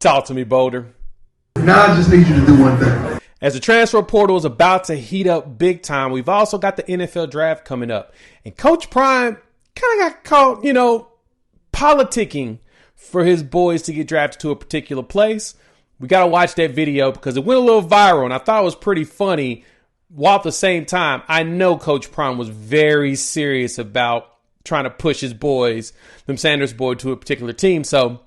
Talk to me, Boulder. Now I just need you to do one thing. As the transfer portal is about to heat up big time, we've also got the NFL draft coming up. And Coach Prime kind of got caught, politicking for his boys to get drafted to a particular place. We got to watch that video because it went a little viral, and I thought it was pretty funny. While at the same time, I know Coach Prime was very serious about trying to push his boys, them Sanders boys, to a particular team. So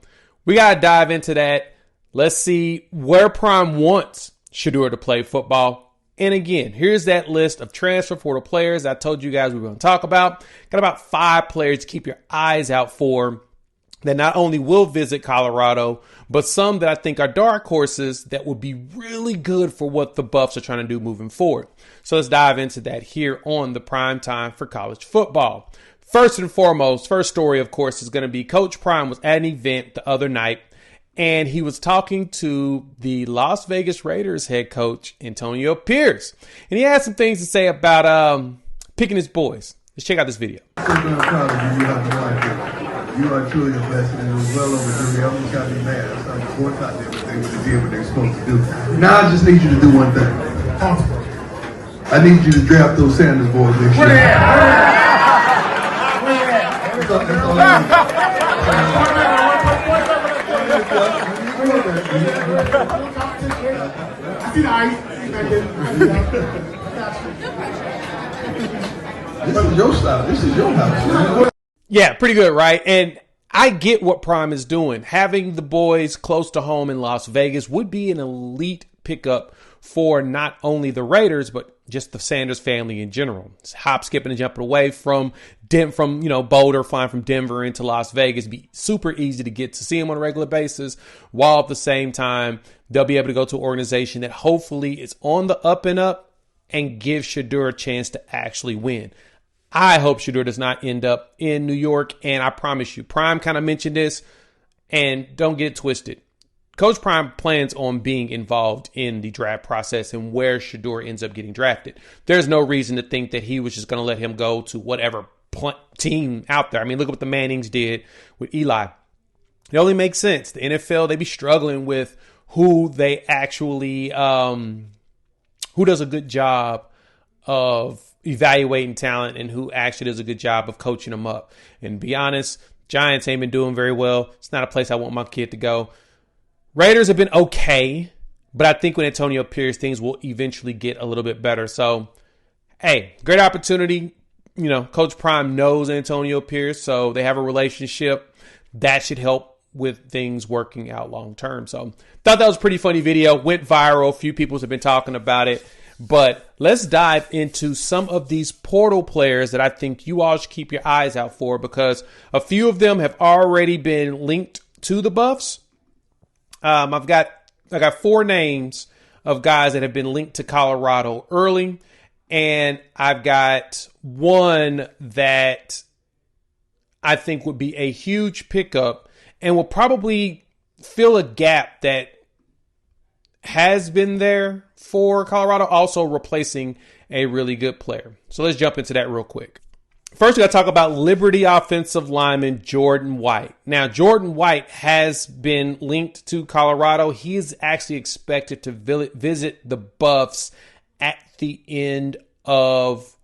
we got to dive into that. Let's see where Prime wants Sheduer to play football. And again, here's that list of transfer portal players I told you guys we were going to talk about. Got about 5 players to keep your eyes out for that not only will visit Colorado, but some that I think are dark horses that would be really good for what the Buffs are trying to do moving forward. So let's dive into that here on the Prime Time for College Football. First and foremost, first story, of course, is going to be Coach Prime was at an event the other night, and he was talking to the Las Vegas Raiders head coach, Antonio Pierce. And he had some things to say about picking his boys. Let's check out this video. You are truly a blessing, and it was well overdue. I almost got me mad. I started boycotting everything when they did what they were supposed to do. Now I just need you to do one thing. I need you to draft those Sanders boys next year. This is your style. This is your house. Yeah, pretty good, right? And I get what Prime is doing. Having the boys close to home in Las Vegas would be an elite pickup for not only the Raiders, but just the Sanders family in general. It's hop, skipping, and jumping away from Boulder, flying from Denver into Las Vegas. It'd be super easy to get to see them on a regular basis, while at the same time, they'll be able to go to an organization that hopefully is on the up and up and give Sheduer a chance to actually win. I hope Sheduer does not end up in New York, and I promise you, Prime kind of mentioned this, and don't get it twisted. Coach Prime plans on being involved in the draft process and where Sheduer ends up getting drafted. There's no reason to think that he was just going to let him go to whatever team out there. I mean, look at what the Mannings did with Eli. It only makes sense. The NFL, they be struggling with who they actually, who does a good job of evaluating talent and who actually does a good job of coaching them up. And to be honest, Giants ain't been doing very well. It's not a place I want my kid to go. Raiders have been okay, but I think with Antonio Pierce, things will eventually get a little bit better. So, hey, great opportunity. Coach Prime knows Antonio Pierce, so they have a relationship. That should help with things working out long term. So, thought that was a pretty funny video. Went viral. A few people have been talking about it. But let's dive into some of these portal players that I think you all should keep your eyes out for, because a few of them have already been linked to the Buffs. I got 4 names of guys that have been linked to Colorado early, and I've got one that I think would be a huge pickup and will probably fill a gap that has been there for Colorado, also replacing a really good player. So let's jump into that real quick. First, we got to talk about Liberty offensive lineman Jordan White. Now, Jordan White has been linked to Colorado. He is actually expected to visit the Buffs at the end of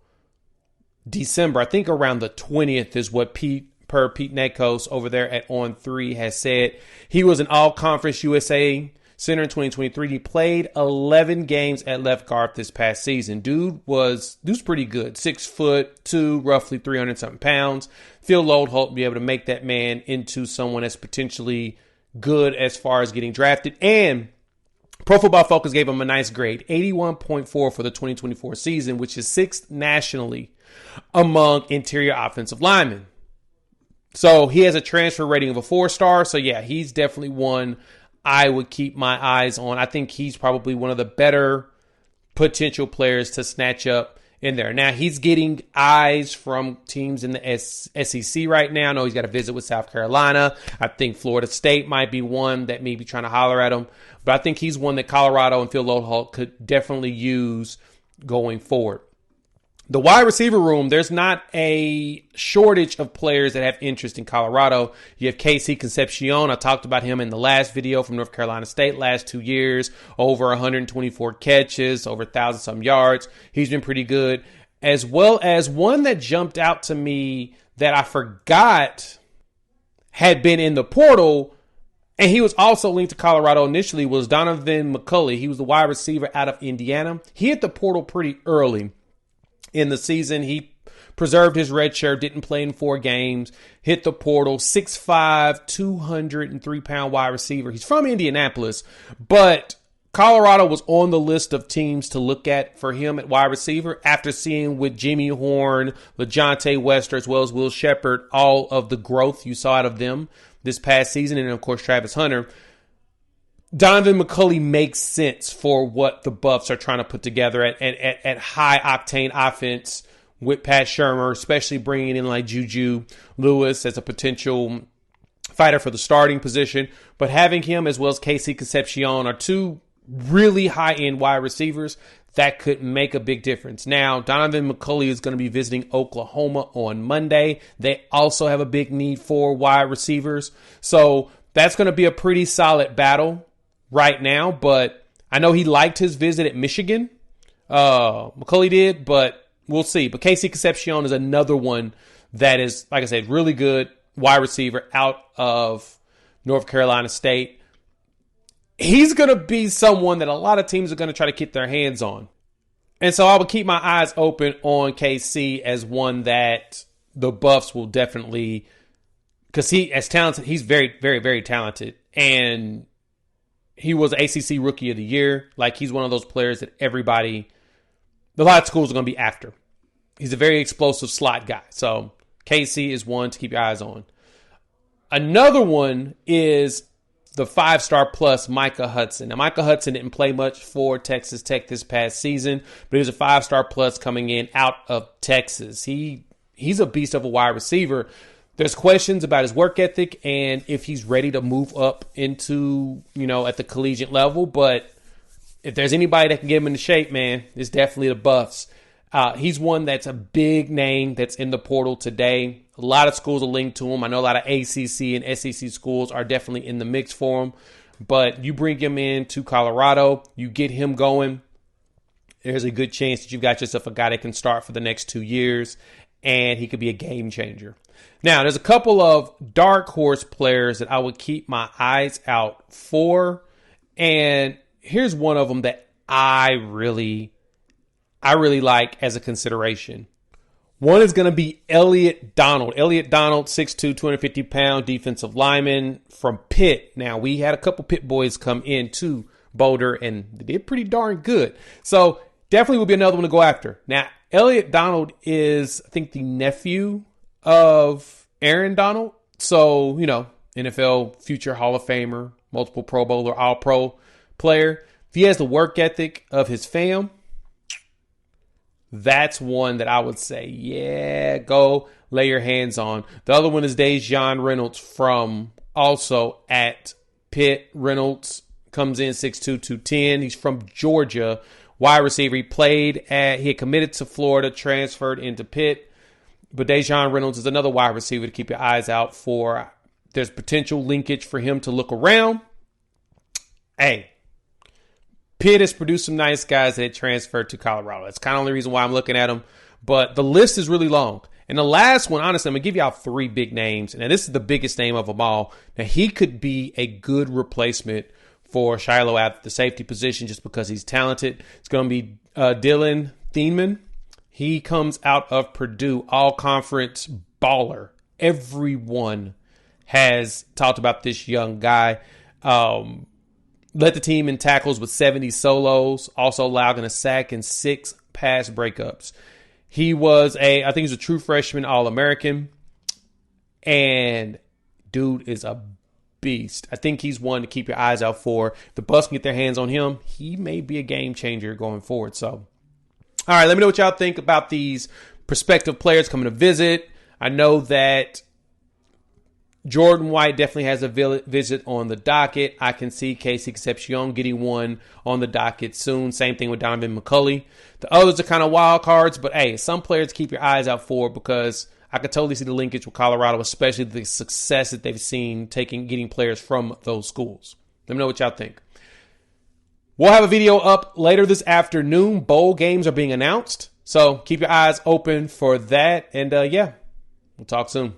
December. I think around the 20th is what Pete Nakos over there at On3 has said. He was an all-conference USA center in 2023. He played 11 games at left guard this past season. Dude's pretty good. 6'2", roughly 300 something pounds. Phil Loadholt be able to make that man into someone that's potentially good as far as getting drafted. And Pro Football Focus gave him a nice grade, 81.4 for the 2024 season, which is 6th nationally among interior offensive linemen. So he has a transfer rating of a 4-star. So yeah, he's definitely one I would keep my eyes on. I think he's probably one of the better potential players to snatch up in there. Now, he's getting eyes from teams in the SEC right now. I know he's got a visit with South Carolina. I think Florida State might be one that may be trying to holler at him. But I think he's one that Colorado and Phil Loadholt could definitely use going forward. The wide receiver room, there's not a shortage of players that have interest in Colorado. You have KC Concepcion. I talked about him in the last video from North Carolina State last 2 years. Over 124 catches, over 1,000-some yards. He's been pretty good. As well as one that jumped out to me that I forgot had been in the portal, and he was also linked to Colorado initially, was Donovan McCulley. He was the wide receiver out of Indiana. He hit the portal pretty early in the season. He preserved his red shirt, didn't play in 4 games, hit the portal, 6'5", 203-pound wide receiver. He's from Indianapolis, but Colorado was on the list of teams to look at for him at wide receiver after seeing with Jimmy Horn, LaJohntay Wester, as well as Will Shepherd, all of the growth you saw out of them this past season, and of course Travis Hunter. Donovan McCulley makes sense for what the Buffs are trying to put together at high-octane offense with Pat Shurmur, especially bringing in like Juju Lewis as a potential fighter for the starting position. But having him as well as KC Concepcion are 2 really high-end wide receivers that could make a big difference. Now, Donovan McCulley is going to be visiting Oklahoma on Monday. They also have a big need for wide receivers. So that's going to be a pretty solid battle right now, but I know he liked his visit at Michigan. McCulley did, but we'll see. But KC Concepcion is another one that is, like I said, really good wide receiver out of North Carolina State. He's going to be someone that a lot of teams are going to try to get their hands on. And so I would keep my eyes open on KC as one that the Buffs will definitely, because he, as talented, he's very, very, very talented. And he was ACC Rookie of the Year. Like, he's one of those players that a lot of schools are going to be after. He's a very explosive slot guy. So KC is one to keep your eyes on. Another one is the 5-star plus Micah Hudson. Now, Micah Hudson didn't play much for Texas Tech this past season, but he was a 5-star plus coming in out of Texas. He's a beast of a wide receiver. There's questions about his work ethic and if he's ready to move up into, at the collegiate level. But if there's anybody that can get him into shape, man, it's definitely the Buffs. He's one that's a big name that's in the portal today. A lot of schools are linked to him. I know a lot of ACC and SEC schools are definitely in the mix for him. But you bring him into Colorado, you get him going, there's a good chance that you've got yourself a guy that can start for the next 2 years, and he could be a game changer. Now, there's a couple of dark horse players that I would keep my eyes out for, and here's one of them that I really like as a consideration. One is going to be Elliott Donald. Elliott Donald, 6'2", 250-pound defensive lineman from Pitt. Now, we had a couple Pitt boys come into Boulder, and they did pretty darn good. So, definitely will be another one to go after. Now, Elliott Donald is, I think, the nephew of Aaron Donald. So, NFL future Hall of Famer, multiple Pro Bowler, All-Pro player. If he has the work ethic of his fam, that's one that I would say, yeah, go lay your hands on. The other one is Deion Reynolds from also at Pitt. Reynolds comes in 6'2", 210. He's from Georgia, wide receiver. He had committed to Florida, transferred into Pitt. But Deion Reynolds is another wide receiver to keep your eyes out for. There's potential linkage for him to look around. Hey, Pitt has produced some nice guys that transferred to Colorado. That's kind of the only reason why I'm looking at them. But the list is really long. And the last one, honestly, I'm going to give y'all 3 big names. And this is the biggest name of them all. Now, he could be a good replacement for Shilo at the safety position just because he's talented. It's going to be Dylan Thieneman. He comes out of Purdue, all-conference baller. Everyone has talked about this young guy. Led the team in tackles with 70 solos, also allowed in a sack and 6 pass breakups. He was I think he's a true freshman All-American, and dude is a beast. I think he's one to keep your eyes out for. If the Buffs can get their hands on him, he may be a game changer going forward. So, all right, let me know what y'all think about these prospective players coming to visit. I know that Jordan White definitely has a visit on the docket. I can see Casey Concepcion getting one on the docket soon. Same thing with Donovan McCulley. The others are kind of wild cards, but hey, some players keep your eyes out for because I could totally see the linkage with Colorado, especially the success that they've seen getting players from those schools. Let me know what y'all think. We'll have a video up later this afternoon. Bowl games are being announced, so keep your eyes open for that. And yeah, we'll talk soon.